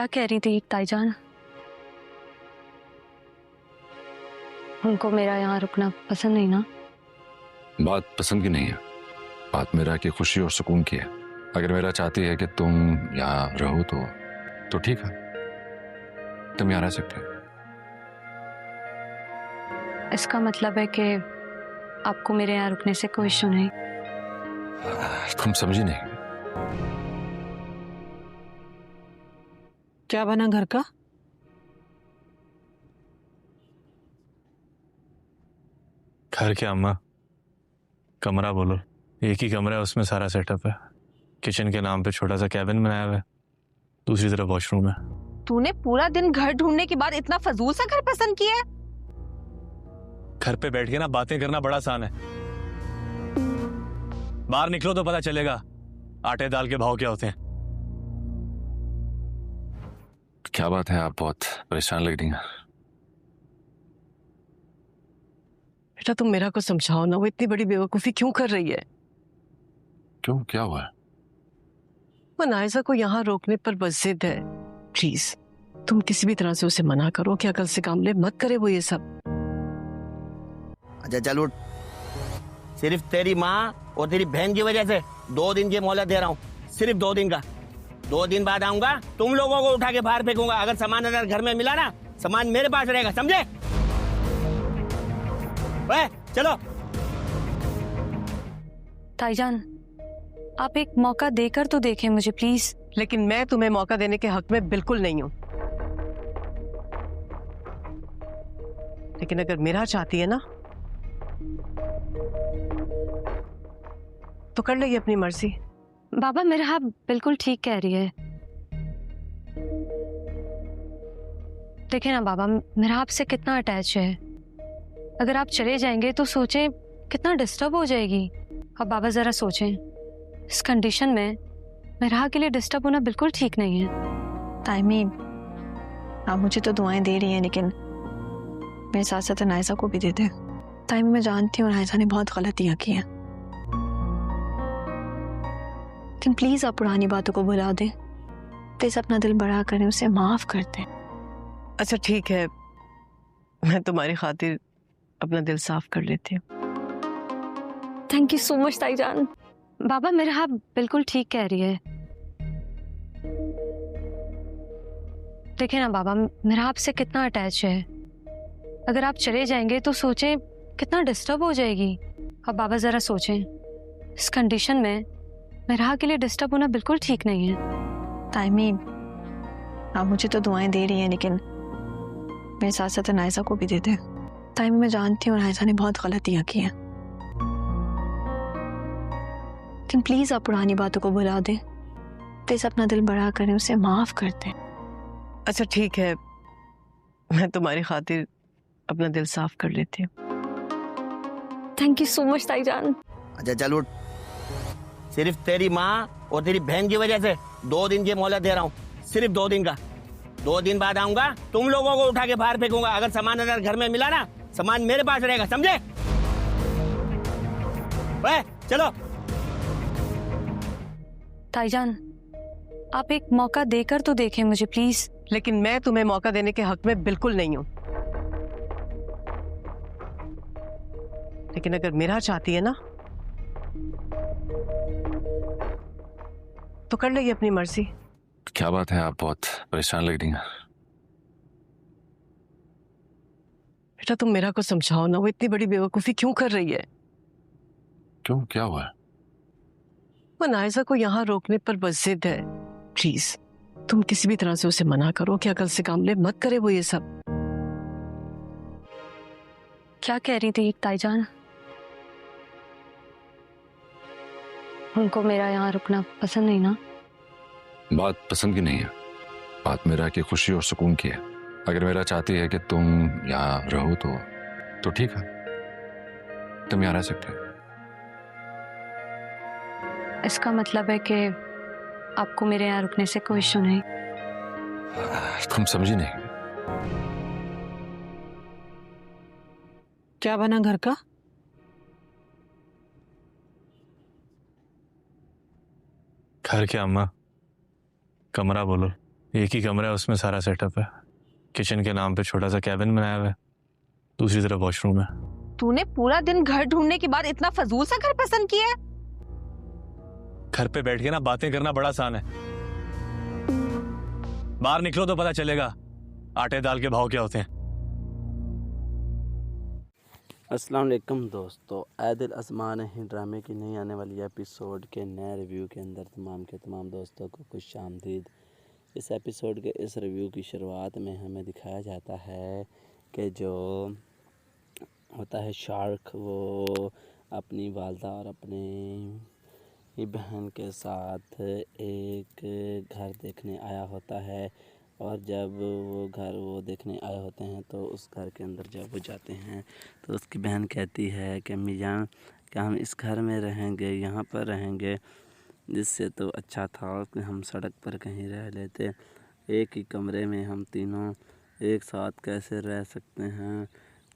क्या कह रही थी ताईजान? उनको मेरा यहाँ रुकना पसंद नहीं ना? बात पसंद की नहीं है, बात मेरा की खुशी और सुकून की है। अगर मेरा चाहती है कि तुम यहाँ रहो तो ठीक है, तुम यहाँ रह सकते हो। इसका मतलब है कि आपको मेरे यहाँ रुकने से कोई इशू नहीं? तुम समझी नहीं। क्या बना घर का? घर क्या अम्मा, कमरा बोलो। एक ही कमरा है, उसमें सारा सेटअप है। किचन के नाम पे छोटा सा कैबिन बनाया हुआ है, दूसरी तरफ वॉशरूम है। तूने पूरा दिन घर ढूंढने के बाद इतना फजूल सा घर पसंद किया है? घर पे बैठ के ना बातें करना बड़ा आसान है, बाहर निकलो तो पता चलेगा आटे दाल के भाव क्या होते हैं। क्या बात है, आप बहुत परेशान लग रही हैं। बेटा तुम मेरा को समझाओ ना, वो इतनी बड़ी बेवकूफी क्यों कर रही है? क्यों, क्या हुआ है? वो नायजा को यहाँ रोकने पर बस जिद है। प्लीज तुम किसी भी तरह से उसे मना करो कि अकल से काम ले, मत करे वो ये सब। अच्छा चल उठ, सिर्फ तेरी माँ और तेरी बहन की वजह से 2 दिन की मोहलत दे रहा हूँ, सिर्फ 2 दिन का। 2 दिन बाद आऊंगा, तुम लोगों को उठा के बाहर फेंकूंगा। अगर सामान अगर घर में मिला ना, सामान मेरे पास रहेगा, समझे? वे, चलो। ताईजान, आप एक मौका देकर तो देखें मुझे प्लीज। लेकिन मैं तुम्हें मौका देने के हक में बिल्कुल नहीं हूं। लेकिन अगर मेरा चाहती है ना तो कर लेगी अपनी मर्जी। बाबा मेरा बिल्कुल ठीक कह रही है। देखे ना बाबा, मेरा आपसे कितना अटैच है। अगर आप चले जाएंगे तो सोचें कितना डिस्टर्ब हो जाएगी। अब बाबा जरा सोचें, इस कंडीशन में मेरा के लिए डिस्टर्ब होना बिल्कुल ठीक नहीं है। ताइमी, आप मुझे तो दुआएं दे रही हैं, लेकिन मेरे साथ साथ नायजा को भी दे दे। ताइमी, मैं जानती हूँ नायजा ने बहुत गलतियां की हैं, लेकिन प्लीज आप पुरानी बातों को भुला दें। प्लीज अपना दिल बड़ा करें, उसे माफ कर दें। अच्छा ठीक है, मैं तुम्हारी खातिर अपना दिल साफ कर लेती हूँ। थैंक यू सो मच ताईजान। बाबा मेरा बिल्कुल ठीक कह रही है। देखे ना बाबा, मेरा आपसे कितना अटैच है। अगर आप चले जाएंगे तो सोचें कितना डिस्टर्ब हो जाएगी। अब बाबा जरा सोचें, इस कंडीशन में मेरा के लिए डिस्टर्ब होना बिल्कुल ठीक नहीं है। ताइमी, आप मुझे तो दुआएं दे रही हैं, लेकिन मेरे साथ साथ नायजा को भी दे दे। ताइमी, मैं जानती हूँ नायजा ने बहुत गलतियां की हैं, लेकिन प्लीज आप पुरानी बातों को भुला दें। प्लीज अपना दिल बड़ा करें, उसे माफ कर दें। अच्छा ठीक है, मैं तुम्हारी खातिर अपना दिल साफ कर लेती हूँ। थैंक यू सो मच ताईजान। अच्छा चल उठ, सिर्फ तेरी माँ और तेरी बहन की वजह से 2 दिन की मोहलत दे रहा हूँ, सिर्फ 2 दिन का। 2 दिन बाद आऊंगा, तुम लोगों को उठा के बाहर फेंकूंगा। अगर सामान अगर घर में मिला ना, सामान मेरे पास रहेगा, समझे? वे, चलो। ताईजान, आप एक मौका देकर तो देखें मुझे प्लीज। लेकिन मैं तुम्हें मौका देने के हक में बिल्कुल नहीं हूं। लेकिन अगर मेरा चाहती है ना तो कर लेगी अपनी मर्जी। क्या बात है, आप बहुत परेशान लग रही हैं। बेटा तुम मेरा को समझाओ ना, वो इतनी बड़ी बेवकूफी क्यों कर रही है? क्यों, क्या हुआ है? वो नायजा को यहाँ रोकने पर बस जिद है। प्लीज तुम किसी भी तरह से उसे मना करो कि अकल से काम ले, मत करे वो ये सब। क्या कह रही थी ताईजान? उनको मेरा यहाँ रुकना पसंद नहीं ना? बात पसंद की नहीं है, बात मेरा की खुशी और सुकून की है। अगर मेरा चाहती है कि तुम यहाँ रहो तो ठीक है, तुम यहाँ रह सकते हो। इसका मतलब है कि आपको मेरे यहाँ रुकने से कोई इशू नहीं? तुम समझी नहीं। क्या बना घर का? घर क्या अम्मा, कमरा बोलो। एक ही कमरा है, उसमें सारा सेटअप है। किचन के नाम पे छोटा सा कैबिन बनाया हुआ है, दूसरी तरफ वॉशरूम है। तूने पूरा दिन घर ढूंढने के बाद इतना फजूल सा घर पसंद किया है? घर पे बैठ के ना बातें करना बड़ा आसान है, बाहर निकलो तो पता चलेगा आटे दाल के भाव क्या होते हैं। अस्सलाम वालेकुम दोस्तों, आदिल आसमान ही ड्रामे की नई आने वाली एपिसोड के नए रिव्यू के अंदर तमाम के तमाम दोस्तों को खुश आमदीद। इस एपिसोड के इस रिव्यू की शुरुआत में हमें दिखाया जाता है कि जो होता है शार्क, वो अपनी वालदा और अपनी बहन के साथ एक घर देखने आया होता है। और जब वो घर देखने आए होते हैं तो उस घर के अंदर जब वो जाते हैं तो उसकी बहन कहती है कि अम्मी जान, क्या हम इस घर में रहेंगे, यहाँ पर रहेंगे, जिससे तो अच्छा था कि हम सड़क पर कहीं रह लेते। एक ही कमरे में हम तीनों एक साथ कैसे रह सकते हैं,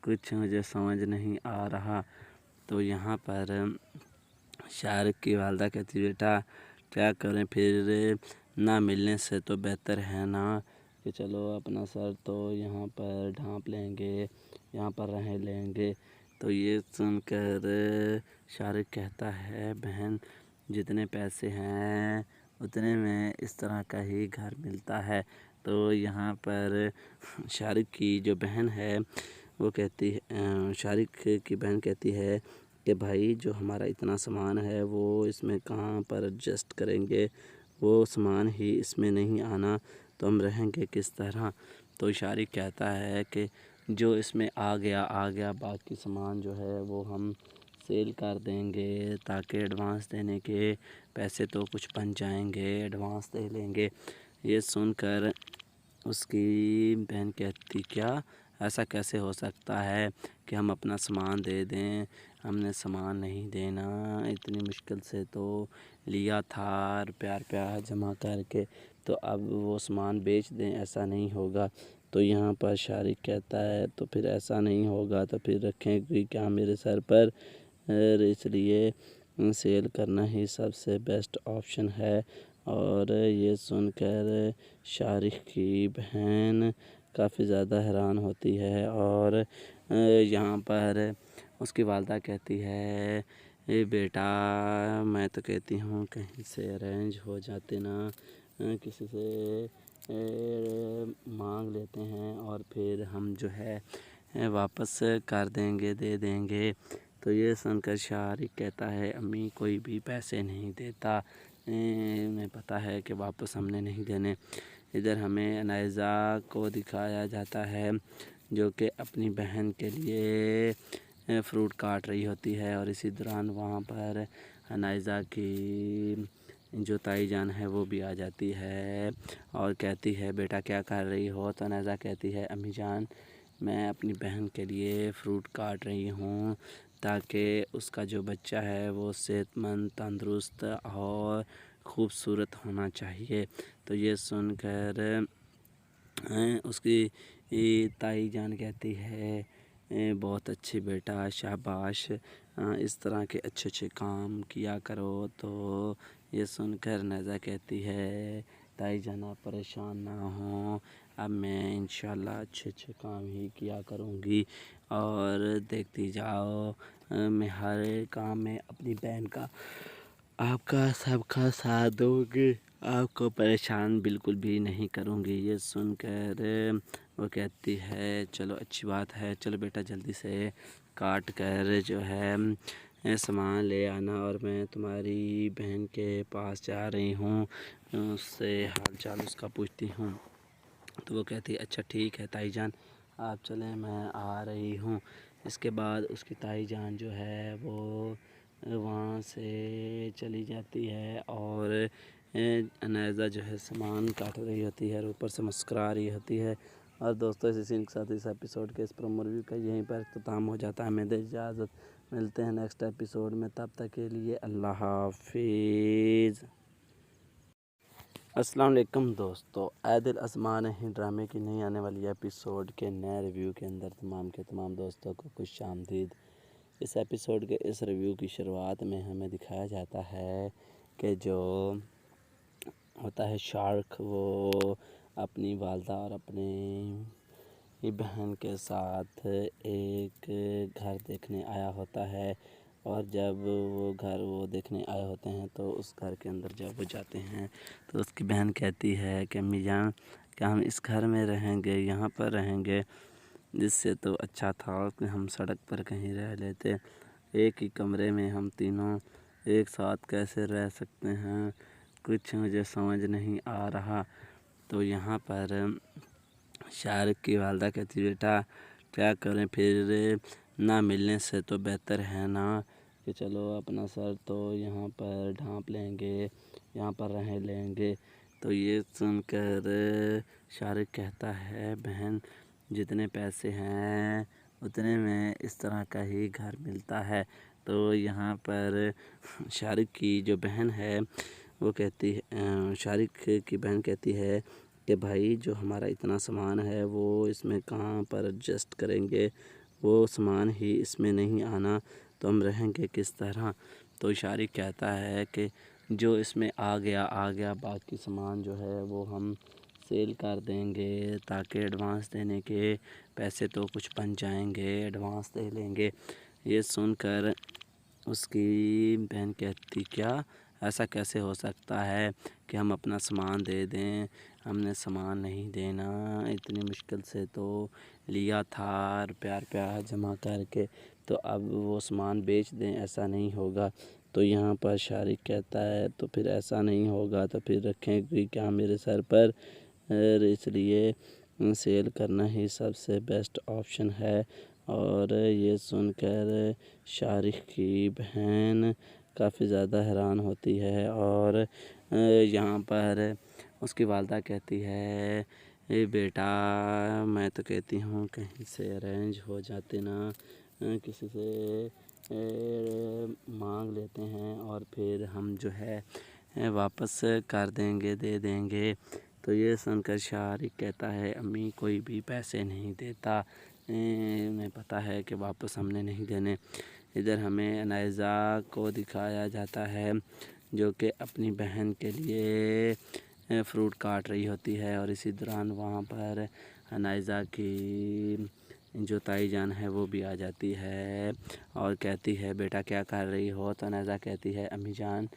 कुछ मुझे समझ नहीं आ रहा। तो यहाँ पर शाहरुख की वालदा कहती, बेटा क्या करें, फिर ना मिलने से तो बेहतर है ना कि चलो अपना सर तो यहाँ पर ढांप लेंगे, यहाँ पर रह लेंगे। तो ये सुनकर शाहरुख कहता है, बहन जितने पैसे हैं उतने में इस तरह का ही घर मिलता है। तो यहाँ पर शाहरुख की जो बहन है वो कहती है, शाहरुख की बहन कहती है कि भाई जो हमारा इतना सामान है वो इसमें कहाँ पर एडजस्ट करेंगे, वो सामान ही इसमें नहीं आना तो हम रहेंगे किस तरह। तो शाहरुख कहता है कि जो इसमें आ गया, बाकी सामान जो है वो हम सेल कर देंगे ताकि एडवांस देने के पैसे तो कुछ बन जाएंगे, एडवांस दे लेंगे। ये सुनकर उसकी बहन कहती, क्या ऐसा कैसे हो सकता है कि हम अपना सामान दे दें, हमने सामान नहीं देना, इतनी मुश्किल से तो लिया था रुपया जमा करके, तो अब वो सामान बेच दें, ऐसा नहीं होगा। तो यहाँ पर शाहरुख कहता है तो फिर ऐसा नहीं होगा तो फिर रखेंगे क्या मेरे सर पर, इसलिए सेल करना ही सबसे बेस्ट ऑप्शन है। और ये सुनकर शाहरुख की बहन काफ़ी ज़्यादा हैरान होती है। और यहाँ पर उसकी वालदा कहती है, बेटा मैं तो कहती हूँ कहीं से अरेंज हो जाते ना, किसी से मांग लेते हैं और फिर हम जो है वापस कर देंगे, दे देंगे। तो ये सुनकर शाहरुख कहता है, अम्मी कोई भी पैसे नहीं देता, उन्हें पता है कि वापस हमने नहीं देने। इधर हमें अनाइज़ा को दिखाया जाता है जो कि अपनी बहन के लिए फ्रूट काट रही होती है। और इसी दौरान वहाँ पर अनाइज़ा की जो ताई जान है वो भी आ जाती है और कहती है, बेटा क्या कर रही हो। तो अनाइज़ा कहती है, अम्मी जान मैं अपनी बहन के लिए फ़्रूट काट रही हूँ ताकि उसका जो बच्चा है वो सेहतमंद, तंदुरुस्त और ख़ूबसूरत होना चाहिए। तो ये सुनकर उसकी ताई जान कहती है, बहुत अच्छी बेटा, शाबाश, इस तरह के अच्छे काम किया करो। तो ये सुनकर नज़ा कहती है, ताई जान आप परेशान ना हो, अब मैं इंशाल्लाह अच्छे काम ही किया करूँगी और देखती जाओ मैं हर काम में अपनी बहन का, आपका सबका साथ दूँगी, आपको परेशान बिल्कुल भी नहीं करूँगी। ये सुनकर वो कहती है, चलो अच्छी बात है, चलो बेटा जल्दी से काट कर जो है सामान ले आना और मैं तुम्हारी बहन के पास जा रही हूँ, उससे हाल चाल उसका पूछती हूँ। तो वो कहती है, अच्छा ठीक है ताई जान, आप चलें मैं आ रही हूँ। इसके बाद उसकी ताई जान जो है वो वहाँ से चली जाती है और अनाइज़ा जो है सामान काट रही होती है और ऊपर से मुस्कुरा रही होती है। और दोस्तों इसी सीन के साथ इस एपिसोड के इस प्रोमो रिव्यू का यहीं पर अख्ताम हो जाता है। हमें दे इजाज़त, मिलते हैं नेक्स्ट एपिसोड में, तब तक के लिए अल्लाह हाफिज़। अस्सलाम वालेकुम दोस्तों, आदिल आसमान ही ड्रामे की नई आने वाली एपिसोड के नए रिव्यू के अंदर तमाम के तमाम दोस्तों को खुश आमदीद। इस एपिसोड के इस रिव्यू की शुरुआत में हमें दिखाया जाता है कि जो होता है शार्क, वो अपनी वालदा और अपने बहन के साथ एक घर देखने आया होता है। और जब वो घर वो देखने आए होते हैं तो उस घर के अंदर जब वो जाते हैं तो उसकी बहन कहती है कि अम्मी जान, क्या हम इस घर में रहेंगे, यहाँ पर रहेंगे, जिससे तो अच्छा था कि हम सड़क पर कहीं रह लेते। एक ही कमरे में हम तीनों एक साथ कैसे रह सकते हैं, कुछ मुझे समझ नहीं आ रहा। तो यहाँ पर शाहरुख की वालदा कहती, बेटा क्या करें, फिर ना मिलने से तो बेहतर है ना कि चलो अपना सर तो यहाँ पर ढांप लेंगे, यहाँ पर रह लेंगे। तो ये सुनकर शाहरुख कहता है, बहन जितने पैसे हैं उतने में इस तरह का ही घर मिलता है। तो यहाँ पर शाहरुख की जो बहन है वो कहती है, शाहरुख की बहन कहती है कि भाई जो हमारा इतना सामान है वो इसमें कहाँ पर एडजस्ट करेंगे, वो सामान ही इसमें नहीं आना तो हम रहेंगे किस तरह। तो शाहरुख कहता है कि जो इसमें आ गया, बाकी सामान जो है वो हम सेल कर देंगे ताकि एडवांस देने के पैसे तो कुछ बन जाएंगे, एडवांस दे लेंगे। ये सुनकर उसकी बहन कहती, क्या ऐसा कैसे हो सकता है कि हम अपना सामान दे दें, हमने सामान नहीं देना, इतनी मुश्किल से तो लिया था रुपया जमा करके, तो अब वो सामान बेच दें, ऐसा नहीं होगा। तो यहाँ पर शाहरुख कहता है तो फिर ऐसा नहीं होगा तो फिर रखेंगे क्या मेरे सर पर, और इसलिए सेल करना ही सबसे बेस्ट ऑप्शन है। और ये सुनकर शाहरुख की बहन काफ़ी ज़्यादा हैरान होती है। और यहाँ पर उसकी वालदा कहती है, बेटा मैं तो कहती हूँ कहीं से अरेंज हो जाते ना, किसी से मांग लेते हैं और फिर हम जो है वापस कर देंगे, दे देंगे। तो ये सुनकर शाहरुख कहता है, अम्मी कोई भी पैसे नहीं देता, उन्हें पता है कि वापस हमने नहीं देने। इधर हमें अनाइज़ा को दिखाया जाता है जो कि अपनी बहन के लिए फ्रूट काट रही होती है, और इसी दौरान वहाँ पर अनाइज़ा की जो ताई जान है वो भी आ जाती है और कहती है, बेटा क्या कर रही हो। तो अनाइज़ा कहती है, अम्मी जान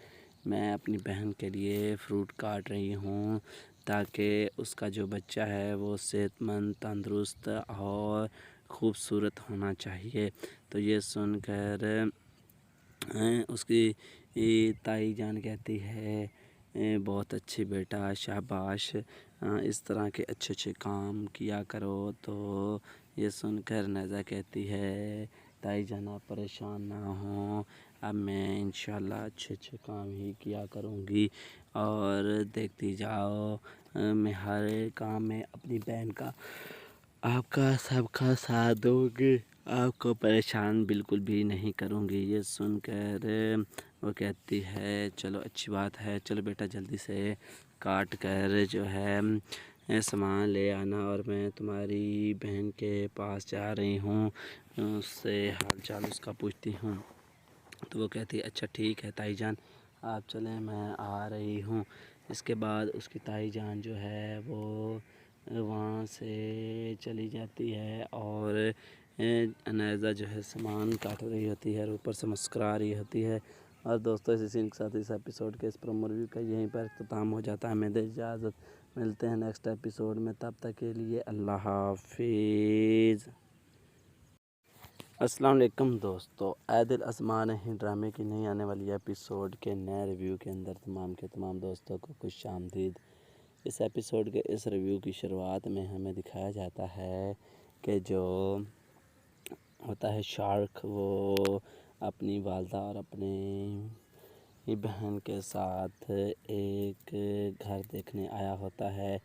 मैं अपनी बहन के लिए फ़्रूट काट रही हूँ ताकि उसका जो बच्चा है वो सेहतमंद, तंदुरुस्त और ख़ूबसूरत होना चाहिए। तो ये सुनकर उसकी ताई जान कहती है, बहुत अच्छी बेटा, शाबाश, इस तरह के अच्छे अच्छे काम किया करो। तो ये सुनकर नज़ा कहती है, ताई जान आप परेशान ना हो, अब मैं इंशाल्लाह अच्छे अच्छे काम ही किया करूँगी, और देखती जाओ मैं हर काम में अपनी बहन का आपका सबका साथ दूँगी, आपको परेशान बिल्कुल भी नहीं करूँगी। ये सुनकर वो कहती है, चलो अच्छी बात है, चलो बेटा जल्दी से काट कर जो है सामान ले आना, और मैं तुम्हारी बहन के पास जा रही हूँ, उससे हाल चाल उसका पूछती हूँ। तो वो कहती है, अच्छा ठीक है ताई जान, आप चलें मैं आ रही हूँ। इसके बाद उसकी ताई जान जो है वो वहाँ से चली जाती है, और अनाइज़ा जो है सामान काट रही होती है और ऊपर से मुस्कुरा रही होती है। और दोस्तों इसी सीन के साथ इस एपिसोड के इस प्रोमो रिव्यू का यहीं पर अख्ताम हो जाता है। हमें दे इजाज़त, मिलते हैं नेक्स्ट एपिसोड में, तब तक के लिए अल्लाह हाफिज़। अस्सलाम वालेकुम दोस्तों, आदिल आसमान है ड्रामे की नई आने वाली एपिसोड के नए रिव्यू के अंदर तमाम के तमाम दोस्तों को खुश आमदीद। इस एपिसोड के इस रिव्यू की शुरुआत में हमें दिखाया जाता है कि जो होता है शार्क वो अपनी वालदा और अपने बहन के साथ एक घर देखने आया होता है।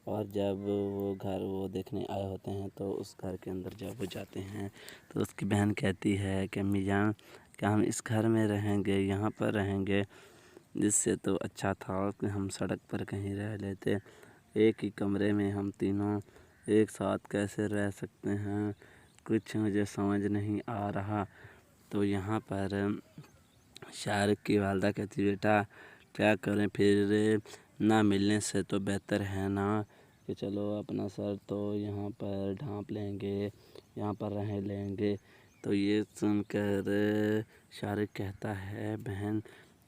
और जब वो घर वो देखने आए होते हैं तो उस घर के अंदर जब वो जाते हैं तो उसकी बहन कहती है कि अम्मी जान, क्या हम इस घर में रहेंगे, यहाँ पर रहेंगे, जिससे तो अच्छा था कि हम सड़क पर कहीं रह लेते। एक ही कमरे में हम तीनों एक साथ कैसे रह सकते हैं, कुछ मुझे समझ नहीं आ रहा। तो यहाँ पर शाहरुख की वालदा कहती, बेटा क्या करें, फिर ना मिलने से तो बेहतर है ना کہ چلو اپنا سر تو یہاں پر ڈھانپ لیں گے, یہاں پر رہ لیں گے. تو یہ سن کر شارق کہتا ہے بہن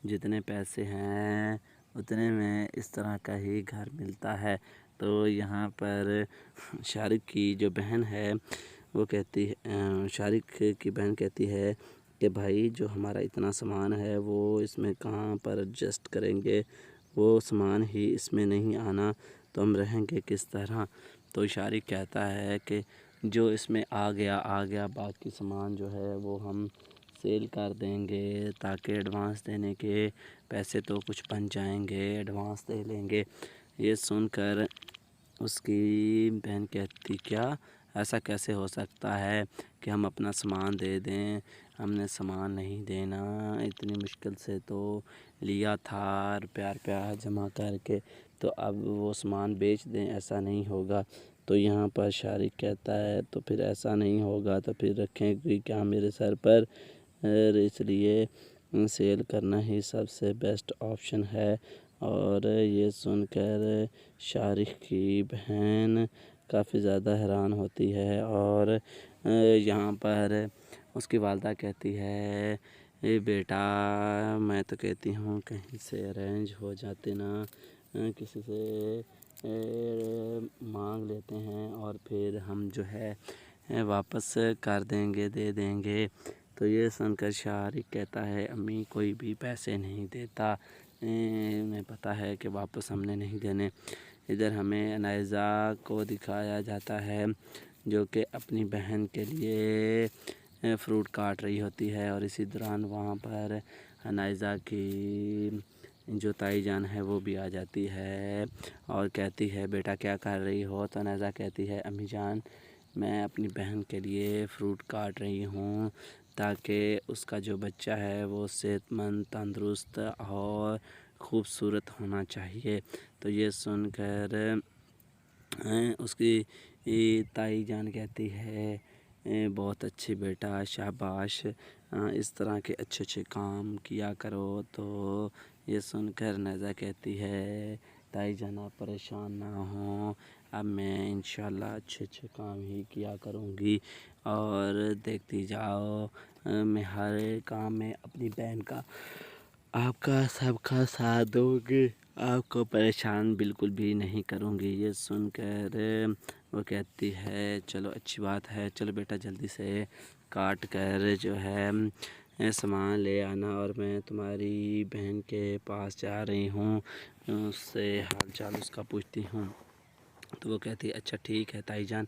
جتنے پیسے ہیں اتنے میں اس طرح کا ہی گھر ملتا ہے. تو یہاں پر شارق کی جو بہن ہے وہ کہتی ہے, شارق کی بہن کہتی ہے کہ بھائی جو ہمارا اتنا سامان ہے وہ اس میں کہاں پر ایڈجسٹ کریں گے, وہ سامان ہی اس میں نہیں آنا تو ہم رہیں گے کس طرح. تو شارق کہتا ہے کہ جو اس میں آ گیا باقی سامان جو ہے وہ ہم سیل کر دیں گے تاکہ ایڈوانس دینے کے پیسے تو کچھ بن جائیں گے, ایڈوانس دے لیں گے. یہ سن کر اس کی بہن کہتی کیا ایسا کیسے ہو سکتا ہے کہ ہم اپنا سامان دے دیں, ہم نے سامان نہیں دینا, اتنی مشکل سے تو لیا تھا روپیہ جمع کر کے, تو اب وہ سامان بیچ دیں, ایسا نہیں ہوگا. تو یہاں پر شارق کہتا ہے تو پھر ایسا نہیں ہوگا تو پھر رکھیں گے کیا میرے سر پر, اس لیے سیل کرنا ہی سب سے بیسٹ آپشن ہے. اور یہ سن کر شارق کی بہن کافی زیادہ حیران ہوتی ہے. اور یہاں پر اس کی والدہ کہتی ہے بیٹا میں تو کہتی ہوں کہیں سے ارینج ہو جاتے نا, کسی سے مانگ لیتے ہیں اور پھر ہم جو ہے واپس کر دیں گے, دے دیں گے. تو یہ سن کر شارق کہتا ہے امی کوئی بھی پیسے نہیں دیتا, انہیں پتہ ہے کہ واپس ہم نے نہیں دینے. ادھر ہمیں عنائزہ کو دکھایا جاتا ہے جو کہ اپنی بہن کے لیے فروٹ کاٹ رہی ہوتی ہے, اور اسی دوران وہاں پر عنائزہ کی جو تائی جان ہے وہ بھی آ جاتی ہے اور کہتی ہے بیٹا کیا کر رہی ہو. تو عنائزہ کہتی ہے امی جان میں اپنی بہن کے لیے فروٹ کاٹ رہی ہوں تاکہ اس کا جو بچہ ہے وہ صحت مند, تندرست اور خوبصورت ہونا چاہیے. تو یہ سن کر اس کی تائی جان کہتی ہے بہت اچھی بیٹا, شاباش, اس طرح کے اچھے کام کیا کرو. تو یہ سن کر عنائزہ کہتی ہے تائی جان آپ پریشان نہ ہوں, اب میں انشاءاللہ اچھے کام ہی کیا کروں گی, اور دیکھتی جاؤ میں ہر کام میں اپنی بہن کا آپ کا سب کا ساتھ دوں گی, آپ کو پریشان بالکل بھی نہیں کروں گی. یہ سن کر وہ کہتی ہے چلو اچھی بات ہے, چلو بیٹا جلدی سے کاٹ کر جو ہے سامان لے آنا, اور میں تمہاری بہن کے پاس جا رہی ہوں, اس سے حال چال اس کا پوچھتی ہوں. تو وہ کہتی ہے اچھا ٹھیک ہے تائی جان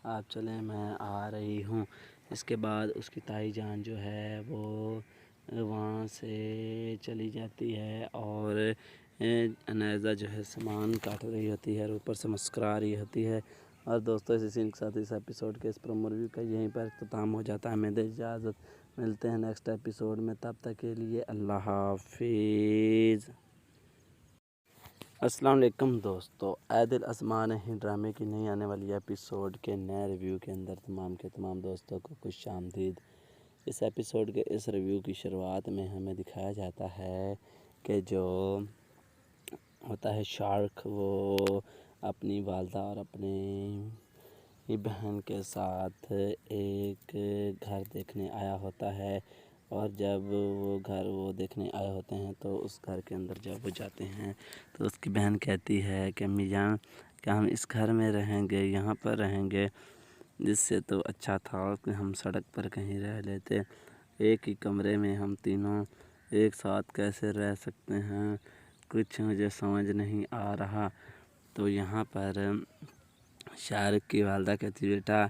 آپ چلیں میں آ رہی ہوں. اس کے بعد اس کی تائی جان جو ہے وہ وہاں سے چلی جاتی ہے, اور عنائزہ جو ہے سامان کاٹ رہی ہوتی ہے اور اوپر سے مسکرا رہی ہوتی ہے. اور دوستوں اسی سین کے ساتھ اس ایپیسوڈ کے اس پرومو ریویو کا یہیں پر اختتام ہو جاتا ہے. ہمیں دے اجازت, ملتے ہیں نیکسٹ ایپیسوڈ میں, تب تک کے لیے اللہ حافظ. السلام علیکم دوستو, عادل ازمان ہند ڈرامے کی نئی آنے والی ایپیسوڈ کے نئے ریویو کے اندر تمام دوستوں کو خوش آمدید. اس ایپیسوڈ کے اس ریویو کی شروعات میں ہمیں دکھایا جاتا ہے کہ جو ہوتا ہے شارق وہ اپنی والدہ اور اپنی بہن کے ساتھ ایک گھر دیکھنے آیا ہوتا ہے, اور جب وہ گھر دیکھنے آئے ہوتے ہیں تو اس گھر کے اندر جب وہ جاتے ہیں تو اس کی بہن کہتی ہے کہ امی جان کیا ہم اس گھر میں رہیں گے, یہاں پر رہیں گے, جس سے تو اچھا تھا کہ ہم سڑک پر کہیں رہ لیتے, ایک ہی کمرے میں ہم تینوں ایک ساتھ کیسے رہ سکتے ہیں, کچھ مجھے سمجھ نہیں آ رہا. تو یہاں پر شارق کی والدہ کہتی بیٹا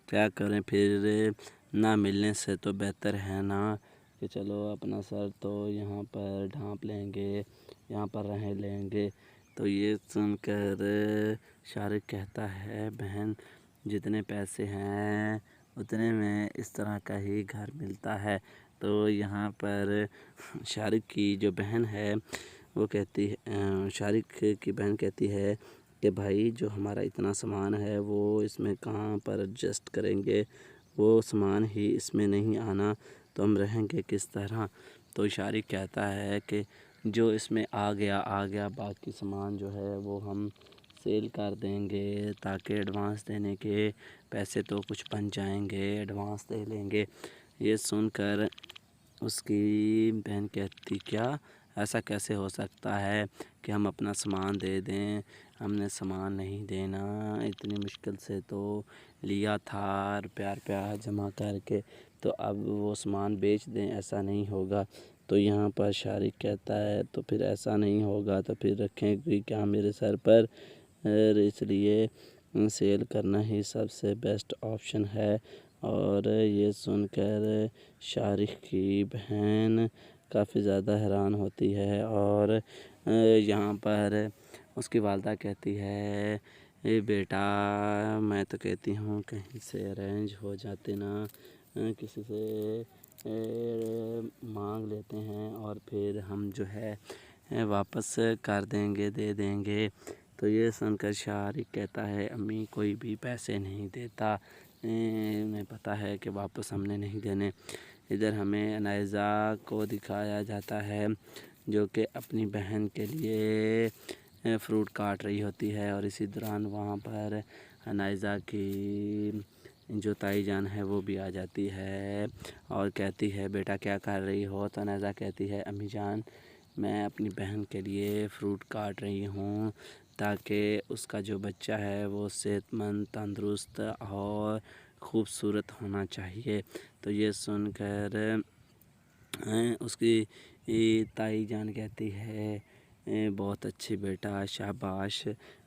کیا کریں پھر, نہ ملنے سے تو بہتر ہے نا کہ چلو اپنا سر تو یہاں پر ڈھانپ لیں گے, یہاں پر رہ لیں گے. تو یہ سن کر شارق کہتا ہے بہن جتنے پیسے ہیں اتنے میں اس طرح کا ہی گھر ملتا ہے. تو یہاں پر شارق کی جو بہن ہے وہ کہتی ہے, شارق کی بہن کہتی ہے کہ بھائی جو ہمارا اتنا سامان ہے وہ اس میں کہاں پر ایڈجسٹ کریں گے, وہ سامان ہی اس میں نہیں آنا تو ہم رہیں گے کس طرح. تو شارق کہتا ہے کہ جو اس میں آ گیا باقی سامان جو ہے وہ ہم सेल कर देंगे ताकि एडवांस देने के पैसे तो कुछ बन जाएंगे, एडवांस दे लेंगे। ये सुनकर उसकी बहन कहती, क्या ऐसा कैसे हो सकता है कि हम अपना सामान दे दें, हमने सामान नहीं देना, इतनी मुश्किल से तो लिया था रुपया जमा करके, तो अब वो सामान बेच दें, ऐसा नहीं होगा। तो यहाँ पर शारिक कहता है तो फिर ऐसा नहीं होगा तो फिर रखेंगे क्या मेरे सर पर, इसलिए सेल करना ही सबसे बेस्ट ऑप्शन है। और ये सुनकर शारिक की बहन काफ़ी ज़्यादा हैरान होती है और यहाँ पर उसकी वालदा कहती है, बेटा मैं तो कहती हूँ कहीं से अरेंज हो जाते ना, किसी से मांग लेते हैं और फिर हम जो है वापस कर देंगे, दे देंगे। तो ये सुनकर शारिक कहता है, अम्मी कोई भी पैसे नहीं देता, उन्हें पता है कि वापस हमने नहीं देने। इधर हमें अनाइज़ा को दिखाया जाता है जो कि अपनी बहन के लिए फ्रूट काट रही होती है और इसी दौरान वहाँ पर अनाइज़ा की जो ताई जान है वो भी आ जाती है और कहती है, बेटा क्या कर रही हो? तो अनाइज़ा कहती है, अम्मी जान मैं अपनी बहन के लिए फ़्रूट काट रही हूँ ताकि उसका जो बच्चा है वो सेहतमंद, तंदुरुस्त और ख़ूबसूरत होना चाहिए। तो ये सुनकर उसकी ताई जान कहती है, बहुत अच्छी बेटा, शाबाश,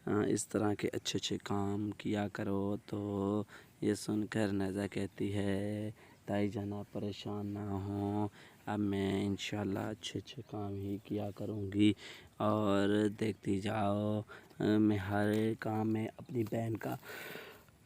इस तरह के अच्छे अच्छे काम किया करो। तो ये सुनकर नज़ा कहती है, ताई जान आप परेशान ना हो, अब मैं इंशाल्लाह अच्छे अच्छे काम ही किया करूँगी और देखती जाओ मैं हर काम में अपनी बहन का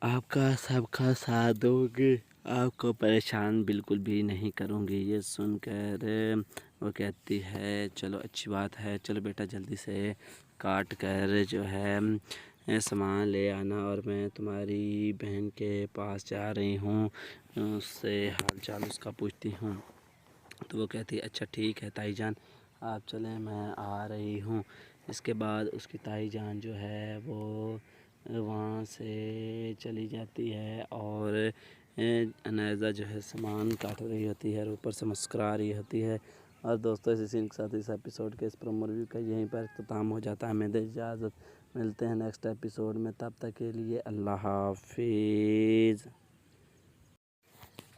आपका सबका साथ दूँगी, आपको परेशान बिल्कुल भी नहीं करूँगी। ये सुनकर वो कहती है, चलो अच्छी बात है, चलो बेटा जल्दी से काट कर जो है सामान ले आना और मैं तुम्हारी बहन के पास जा रही हूँ, उससे हाल चाल उसका पूछती हूँ। तो वो कहती है, अच्छा ठीक है ताई जान आप चलें, मैं आ रही हूँ। इसके बाद उसकी ताई जान जो है वो वहाँ से चली जाती है और अनाइज़ा जो है सामान काट रही होती है और ऊपर से मुस्कुरा रही होती है। और दोस्तों इसी सीन के साथ इस एपिसोड के इस प्रोमो रिव्यू का यहीं पर अख्ताम हो जाता है। हमें दे इजाज़त, मिलते हैं नेक्स्ट एपिसोड में, तब तक के लिए अल्लाह हाफिज़।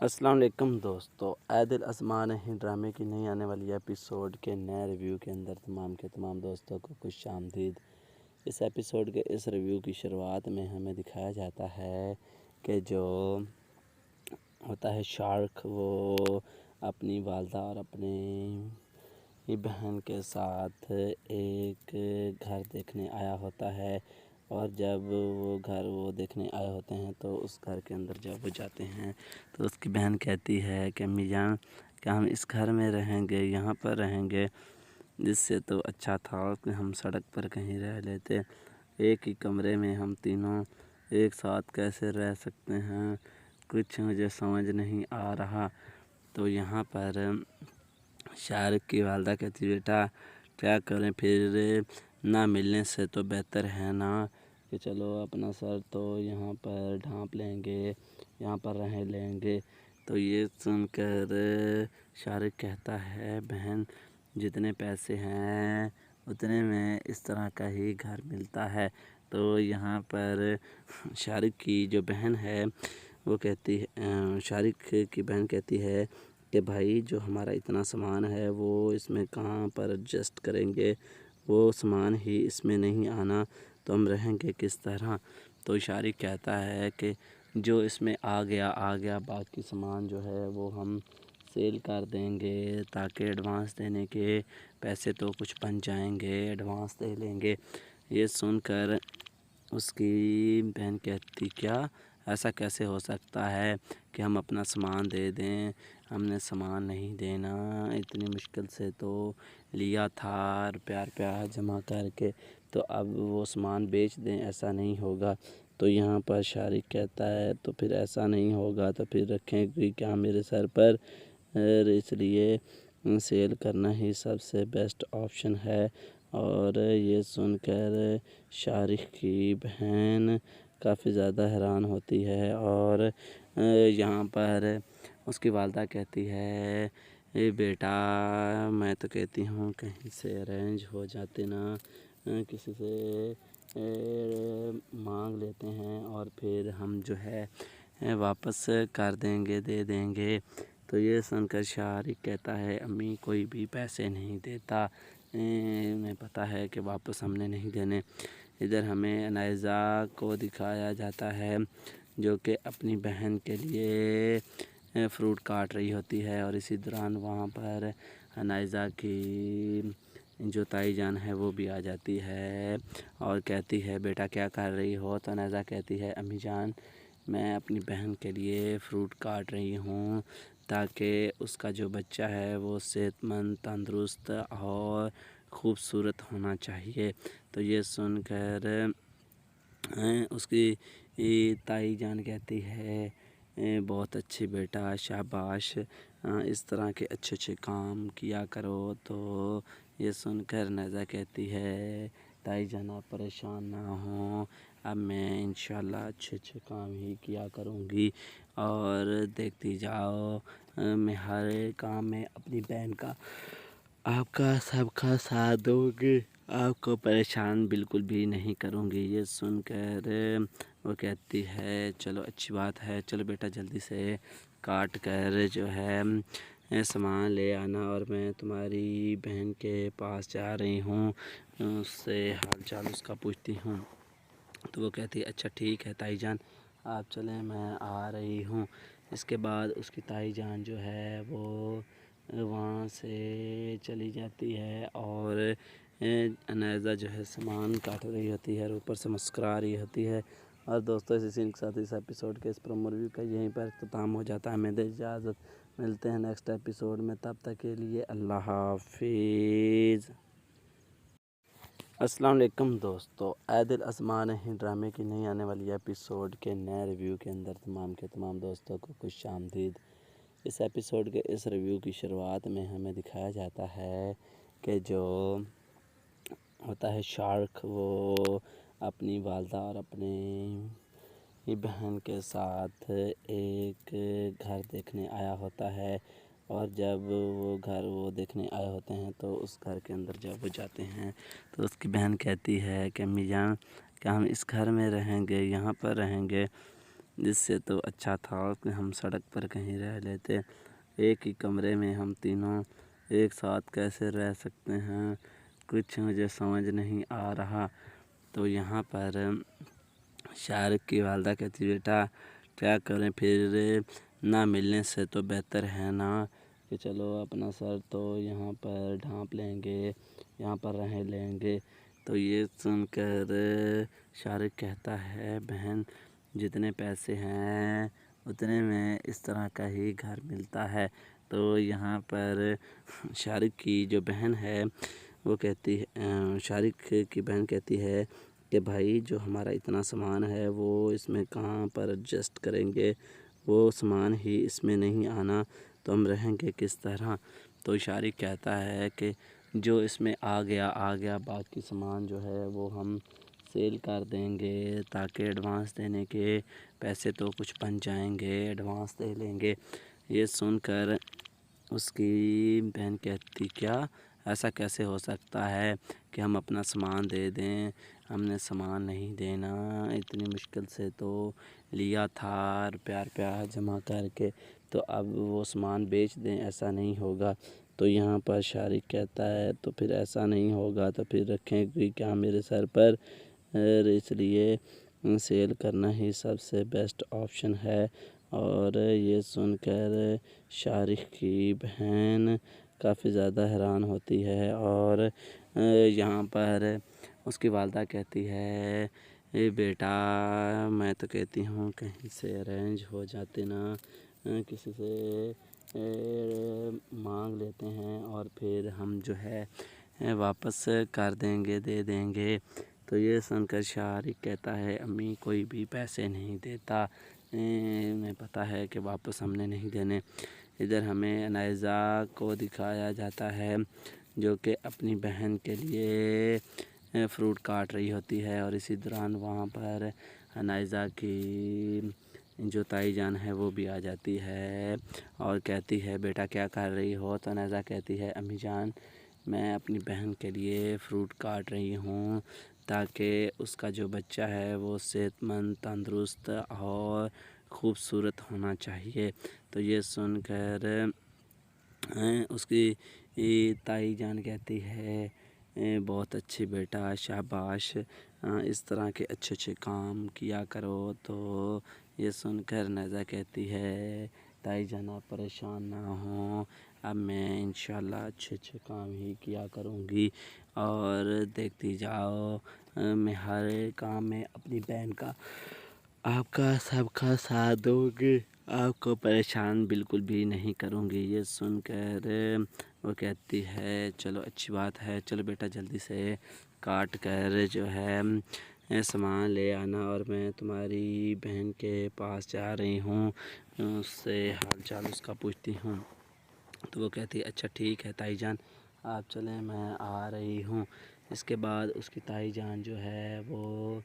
अस्सलाम वालेकुम दोस्तों, आदिल आसमान है ड्रामे की नई आने वाली एपिसोड के नए रिव्यू के अंदर तमाम के तमाम दोस्तों को खुश आमदीद। इस एपिसोड के इस रिव्यू की शुरुआत में हमें दिखाया जाता है कि जो होता है शार्क वो अपनी वालदा और अपनी बहन के साथ एक घर देखने आया होता है और जब वो घर वो देखने आए होते हैं तो उस घर के अंदर जब वो जाते हैं तो उसकी बहन कहती है कि अम्मी जान क्या हम इस घर में रहेंगे, यहाँ पर रहेंगे, जिससे तो अच्छा था कि हम सड़क पर कहीं रह लेते, एक ही कमरे में हम तीनों एक साथ कैसे रह सकते हैं, कुछ मुझे समझ नहीं आ रहा। तो यहाँ पर शारिक की वालदा कहती, बेटा क्या करें, फिर ना मिलने से तो बेहतर है ना कि चलो अपना सर तो यहाँ पर ढांप लेंगे, यहाँ पर रह लेंगे। तो ये सुनकर शारिक कहता है, बहन जितने पैसे हैं उतने में इस तरह का ही घर मिलता है। तो यहाँ पर शारिक की जो बहन है वो कहती है, शारिक की बहन कहती है कि भाई जो हमारा इतना सामान है वो इसमें कहाँ पर एडजस्ट करेंगे, वो सामान ही इसमें नहीं आना तो हम रहेंगे किस तरह। तो शारिक कहता है कि जो इसमें आ गया, बाकी सामान जो है वो हम सेल कर देंगे ताकि एडवांस देने के पैसे तो कुछ बन जाएंगे, एडवांस दे लेंगे। ये सुनकर उसकी बहन कहती, क्या ऐसा कैसे हो सकता है कि हम अपना सामान दे दें, हमने सामान नहीं देना, इतनी मुश्किल से तो लिया था रुपया जमा करके, तो अब वो सामान बेच दें, ऐसा नहीं होगा। तो यहाँ पर शारिक कहता है तो फिर ऐसा नहीं होगा तो फिर रखेंगे क्या मेरे सर पर, इसलिए सेल करना ही सबसे बेस्ट ऑप्शन है। और ये सुनकर शारिक की बहन काफ़ी ज़्यादा हैरान होती है और यहाँ पर उसकी वालदा कहती है बेटा मैं तो कहती हूँ कहीं से अरेंज हो जाते ना, किसी से मांग लेते हैं और फिर हम जो है वापस कर देंगे, दे देंगे। तो ये सुनकर शारिक कहता है अम्मी कोई भी पैसे नहीं देता, उन्हें पता है कि वापस हमने नहीं देने। इधर हमें अनाइज़ा को दिखाया जाता है जो कि अपनी बहन के लिए फ्रूट काट रही होती है और इसी दौरान वहाँ पर अनाइज़ा की जो ताई जान है वो भी आ जाती है और कहती है बेटा क्या कर रही हो। तो अनाइज़ा कहती है अम्मी जान मैं अपनी बहन के लिए फ़्रूट काट रही हूँ ताकि उसका जो बच्चा है वो सेहतमंद, तंदुरुस्त और ख़ूबसूरत होना चाहिए। तो ये सुनकर उसकी ताई जान कहती है बहुत अच्छी बेटा, शाबाश, इस तरह के अच्छे अच्छे काम किया करो। तो ये सुनकर नज़ा कहती है ताई जान आप परेशान ना हो, अब मैं इंशाल्लाह अच्छे अच्छे काम ही किया करूँगी और देखती जाओ मैं हर काम में अपनी बहन का आपका सबका साथ दूँगी, आपको परेशान बिल्कुल भी नहीं करूँगी। ये सुनकर वो कहती है चलो अच्छी बात है, चलो बेटा जल्दी से काट कर जो है सामान ले आना और मैं तुम्हारी बहन के पास जा रही हूँ, उससे हाल चाल उसका पूछती हूँ। तो वो कहती है अच्छा ठीक है ताई जान आप चलें मैं आ रही हूँ। इसके बाद उसकी ताई जान जो है वो वहाँ से चली जाती है और अनाइज़ा जो है सामान काट रही होती है और ऊपर से मुस्कुरा रही होती है। और दोस्तों इसी सीन के साथ इस एपिसोड के इस प्रोमो रिव्यू का यहीं पर अख्ताम हो जाता है। हमें दे इजाज़त, मिलते हैं नेक्स्ट एपिसोड में, तब तक के लिए अल्लाह हाफिज़। अस्सलाम वालेकुम दोस्तों, आदिल आसमान है ड्रामे की नई आने वाली एपिसोड के नए रिव्यू के अंदर के तमाम दोस्तों को खुश आमदीद। इस एपिसोड के इस रिव्यू की शुरुआत में हमें दिखाया जाता है कि जो होता है शार्क वो अपनी वालदा और अपनी बहन के साथ एक घर देखने आया होता है और जब वो घर वो देखने आए होते हैं तो उस घर के अंदर जब वो जाते हैं तो उसकी बहन कहती है कि अम्मी जान क्या हम इस घर में रहेंगे, यहाँ पर रहेंगे, जिससे तो अच्छा था कि हम सड़क पर कहीं रह लेते, एक ही कमरे में हम तीनों एक साथ कैसे रह सकते हैं, कुछ मुझे समझ नहीं आ रहा। तो यहाँ पर शारिक की वालदा कहती बेटा क्या करें फिर, ना मिलने से तो बेहतर है ना कि चलो अपना सर तो यहाँ पर ढांप लेंगे, यहाँ पर रह लेंगे। तो ये सुनकर शारिक कहता है बहन जितने पैसे हैं उतने में इस तरह का ही घर मिलता है। तो यहाँ पर शारिक की जो बहन है वो कहती है, शारिक की बहन कहती है कि भाई जो हमारा इतना सामान है वो इसमें कहाँ पर एडजस्ट करेंगे, वो सामान ही इसमें नहीं आना तो हम रहेंगे किस तरह। तो शारिक कहता है कि जो इसमें आ गया, बाकी सामान जो है वो हम सेल कर देंगे ताकि एडवांस देने के पैसे तो कुछ बन जाएंगे, एडवांस दे लेंगे। ये सुनकर उसकी बहन कहती क्या ऐसा कैसे हो सकता है कि हम अपना सामान दे दें, हमने सामान नहीं देना, इतनी मुश्किल से तो लिया था रुपया जमा करके, तो अब वो सामान बेच दें, ऐसा नहीं होगा। तो यहाँ पर शारिक कहता है तो फिर ऐसा नहीं होगा तो फिर रखेंगे क्या मेरे सर पर, इसलिए सेल करना ही सबसे बेस्ट ऑप्शन है। और ये सुनकर शारिक की बहन काफ़ी ज़्यादा हैरान होती है और यहाँ पर उसकी वालदा कहती है बेटा मैं तो कहती हूँ कहीं से अरेंज हो जाते ना, किसी से मांग लेते हैं और फिर हम जो है वापस कर देंगे, दे देंगे। तो ये सुनकर शारिक कहता है अम्मी कोई भी पैसे नहीं देता, उन्हें पता है कि वापस हमने नहीं देने। इधर हमें अनाइज़ा को दिखाया जाता है जो कि अपनी बहन के लिए फ्रूट काट रही होती है और इसी दौरान वहाँ पर नाइज़ा की जो ताई जान है वो भी आ जाती है और कहती है बेटा क्या कर रही हो। तो नाइज़ा कहती है अम्मी जान मैं अपनी बहन के लिए फ़्रूट काट रही हूँ ताकि उसका जो बच्चा है वो सेहतमंद तंदुरुस्त और ख़ूबसूरत होना चाहिए। तो ये सुनकर उसकी ताई जान कहती है बहुत अच्छी बेटा शाबाश, इस तरह के अच्छे अच्छे काम किया करो। तो ये सुनकर नाइज़ा कहती है ताई जान आप परेशान ना हो, अब मैं इंशाल्लाह अच्छे अच्छे काम ही किया करूँगी और देखती जाओ मैं हर काम में अपनी बहन का आपका सबका साथ दूँगी, आपको परेशान बिल्कुल भी नहीं करूँगी। ये सुनकर वो कहती है चलो अच्छी बात है, चलो बेटा जल्दी से काट कर जो है सामान ले आना और मैं तुम्हारी बहन के पास जा रही हूँ, उससे हाल चाल उसका पूछती हूँ। तो वो कहती है अच्छा ठीक है ताई जान आप चलें मैं आ रही हूँ। इसके बाद उसकी ताई जान जो है वो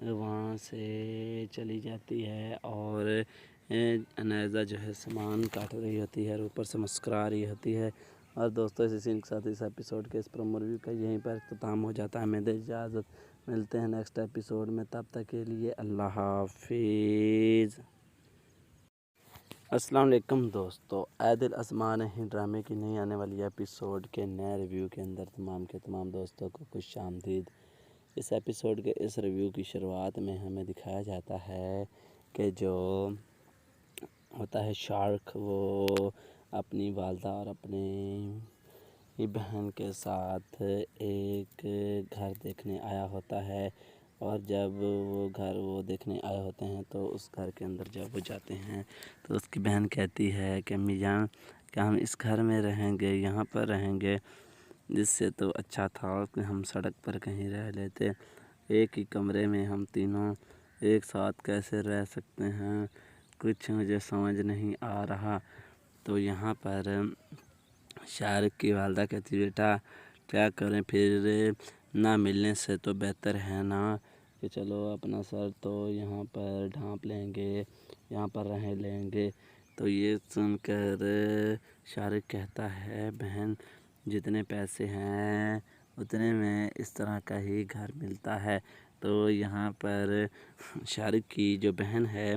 वहाँ से चली जाती है और नाइज़ा जो है सामान काट रही होती है और ऊपर से मुस्कुरा रही होती है। और दोस्तों इसी सीन के साथ इस एपिसोड के इस प्रोमो रिव्यू का यहीं पर अख्ताम हो जाता है। हमें दे इजाज़त, मिलते हैं नेक्स्ट एपिसोड में, तब तक के लिए अल्लाह हाफिज़। अस्सलाम वालेकुम दोस्तों, आदिल आसमान है ड्रामे की नई आने वाली एपिसोड के नए रिव्यू के अंदर तमाम के तमाम दोस्तों को खुशामदीद। इस एपिसोड के इस रिव्यू की शुरुआत में हमें दिखाया जाता है कि जो होता है शार्क वो अपनी वालदा और अपनी बहन के साथ एक घर देखने आया होता है और जब वो घर वो देखने आए होते हैं तो उस घर के अंदर जब वो जाते हैं तो उसकी बहन कहती है कि अम्मी जान क्या हम इस घर में रहेंगे, यहाँ पर रहेंगे, जिससे तो अच्छा था कि हम सड़क पर कहीं रह लेते, एक ही कमरे में हम तीनों एक साथ कैसे रह सकते हैं, कुछ मुझे समझ नहीं आ रहा। तो यहाँ पर शाहरुख की वालदा कहती बेटा क्या करें फिर, ना मिलने से तो बेहतर है ना कि चलो अपना सर तो यहाँ पर ढाँप लेंगे, यहाँ पर रह लेंगे। तो ये सुनकर शाहरुख कहता है बहन जितने पैसे हैं उतने में इस तरह का ही घर मिलता है। तो यहाँ पर शाहरुख की जो बहन है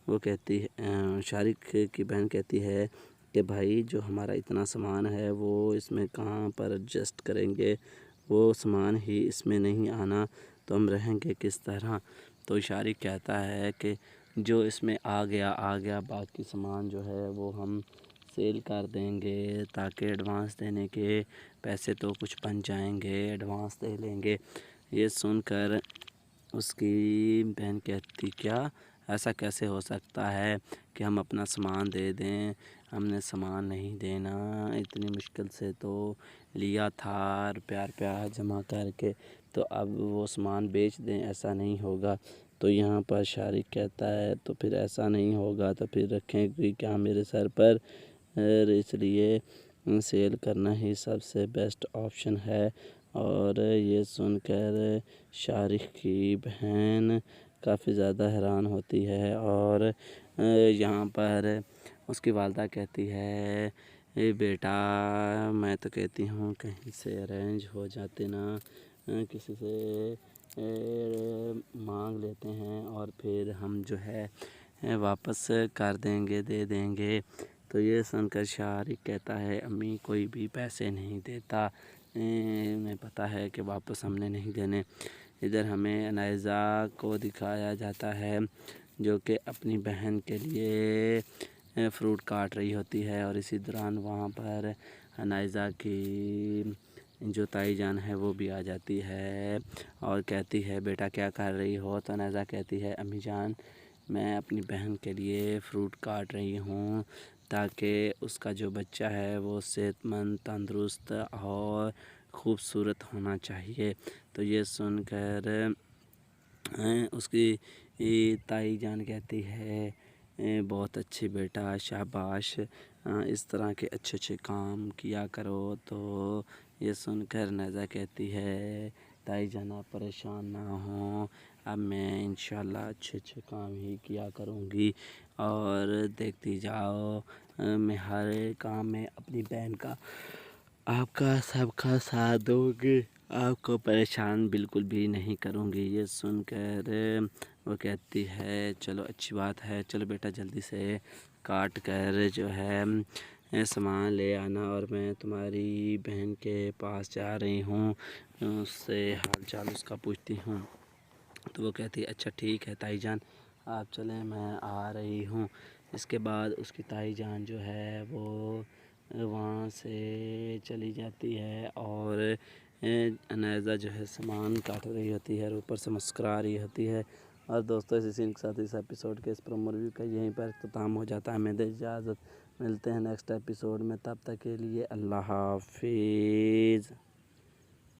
वो कहती है, शाहरुख की बहन कहती है कि भाई जो हमारा इतना सामान है वो इसमें कहाँ पर एडजस्ट करेंगे, वो सामान ही इसमें नहीं आना तो हम रहेंगे किस तरह। तो शाहरुख कहता है कि जो इसमें आ गया, बाकी सामान जो है वो हम सेल कर देंगे ताकि एडवांस देने के पैसे तो कुछ बन जाएंगे, एडवांस दे लेंगे। ये सुनकर उसकी बहन कहती क्या ऐसा कैसे हो सकता है कि हम अपना सामान दे दें, हमने सामान नहीं देना, इतनी मुश्किल से तो लिया था रुपया जमा करके, तो अब वो सामान बेच दें, ऐसा नहीं होगा। तो यहाँ पर शाहरुख कहता है तो फिर ऐसा नहीं होगा तो फिर रखेंगे क्या मेरे सर पर, इसलिए सेल करना ही सबसे बेस्ट ऑप्शन है। और ये सुनकर शाहरुख की बहन काफ़ी ज़्यादा हैरान होती है और यहाँ पर उसकी वालदा कहती है बेटा मैं तो कहती हूँ कहीं से अरेंज हो जाते ना, किसी से मांग लेते हैं और फिर हम जो है वापस कर देंगे, दे देंगे। तो ये सुनकर शाहरुख कहता है अम्मी कोई भी पैसे नहीं देता, उन्हें पता है कि वापस हमने नहीं देने। इधर हमें नाइज़ा को दिखाया जाता है जो कि अपनी बहन के लिए फ़्रूट काट रही होती है और इसी दौरान वहाँ पर नाइज़ा की जो ताई जान है वो भी आ जाती है और कहती है बेटा क्या कर रही हो। तो नाइज़ा कहती है अम्मी जान मैं अपनी बहन के लिए फ़्रूट काट रही हूँ ताकि उसका जो बच्चा है वो सेहतमंद तंदुरुस्त और ख़ूबसूरत होना चाहिए। तो ये सुनकर उसकी ताई जान कहती है بہت اچھی بیٹا، شاباش، اس طرح کے اچھے اچھے کام کیا کرو۔ تو یہ سن کر نیزا کہتی ہے تائی جان آپ پریشان نہ ہوں، اب میں انشاءاللہ اچھے اچھے کام ہی کیا کروں گی، اور دیکھتی جاؤ میں ہر کام میں اپنی بہن کا، آپ کا سب کا ساتھ دوں گی، آپ کو پریشان بالکل بھی نہیں کروں گی۔ یہ سن کر وہ کہتی ہے چلو اچھی بات ہے، چلو بیٹا جلدی سے کاٹ کر جو ہے سامان لے آنا، اور میں تمہاری بہن کے پاس جا رہی ہوں، اس سے حال چال اس کا پوچھتی ہوں۔ تو وہ کہتی ہے اچھا ٹھیک ہے تائی جان، آپ چلیں میں آ رہی ہوں۔ اس کے بعد اس کی تائی جان جو ہے وہ وہاں سے چلی جاتی ہے، اور نیزا جو ہے سامان کاٹ رہی ہوتی ہے اور اوپر سے مسکرا رہی ہوتی ہے۔ اور دوستوں اسی سین کے ساتھ اس ایپیسوڈ کے اس پرومو ریویو کا یہیں پر اختتام ہو جاتا ہے۔ ہمیں دے اجازت، ملتے ہیں نیکسٹ ایپیسوڈ میں، تب تک کے لیے اللہ حافظ۔